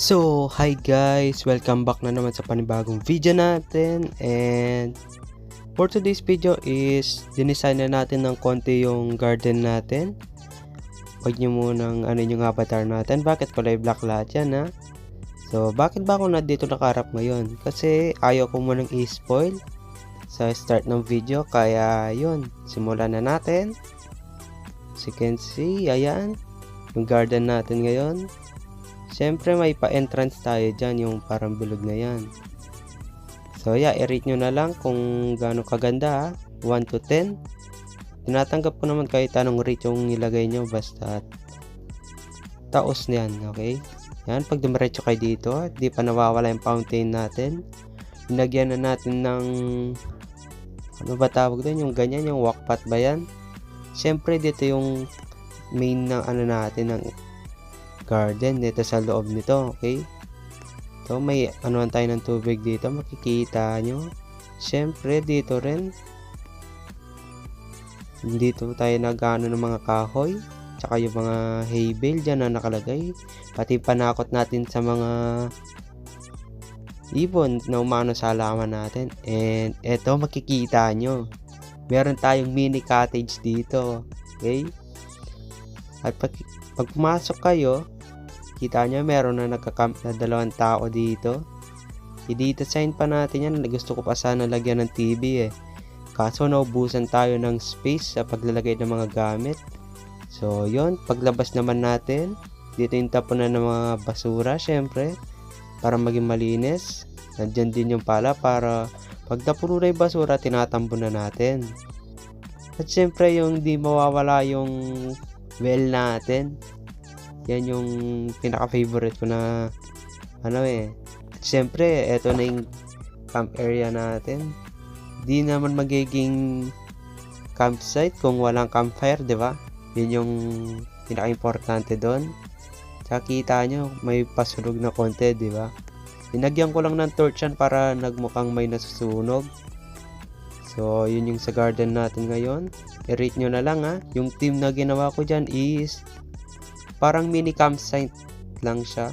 So, hi guys! Welcome back na naman sa panibagong video natin. And for today's video is dinesign na natin ng konti yung garden natin. Huwag nyo munang ano yung avatar natin. Bakit kulay black lahat yan ha? So, bakit ba ako na dito nakaharap ngayon? Kasi ayaw ko munang i-spoil sa start ng video. Kaya yun, simulan na natin. As you can see, ayan yung garden natin ngayon. Siyempre may pa-entrance tayo dyan, yung parang bilog na yan. So yeah, i-rate nyo na lang kung gaano kaganda ha. 1 to 10. Tinatanggap ko naman kahit anong rate yung nilagay nyo, basta taos na yan, okay? Yan, pag dumiretso kayo dito, di pa nawawala yung fountain natin. Linagyan na natin ng ano ba tawag doon, yung ganyan, yung walkpath ba yan? Siyempre dito yung main ng ano natin, ng garden dito sa loob nito, okay? So may anuan tayo ng tubig dito, makikita nyo. Siyempre dito rin, dito tayo nagano ng mga kahoy, tsaka yung mga hay bale dyan na nakalagay, pati panakot natin sa mga ibon na umano sa halaman natin. And eto, makikita nyo, meron tayong mini cottage dito, okay? At pag pumasok kayo, kita nyo meron na nagka-camp na 2 tao dito. I-data sign pa natin yan. Gusto ko pa sana lagyan ng TV eh. Kaso naubusan tayo ng space sa paglalagay ng mga gamit. So yon, paglabas naman natin, dito yung tapunan ng mga basura syempre, para maging malinis. Nandyan din yung pala para pag napuno na yung basura, tinatambo na natin. At syempre yung di mawawala yung well natin. Yan yung pinaka-favorite ko na ano eh. At syempre, eto na yung camp area natin. Di naman magiging campsite kung walang campfire, di ba? Yun yung pinaka-importante doon. Tsaka kita nyo, may pasunog na konti, di ba? Linagyan ko lang ng torch yan para nagmukhang may nasusunog. So, yun yung sa garden natin ngayon. I-rate nyo na lang ha. Yung team na ginawa ko dyan is parang mini campsite lang siya.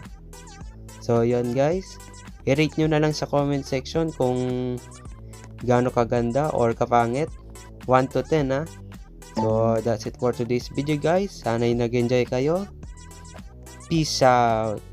So yun guys, i-rate nyo na lang sa comment section kung gaano kaganda or kapangit. 1 to 10 ha. So that's it for today's video guys. Sana'y nag-enjoy kayo. Peace out.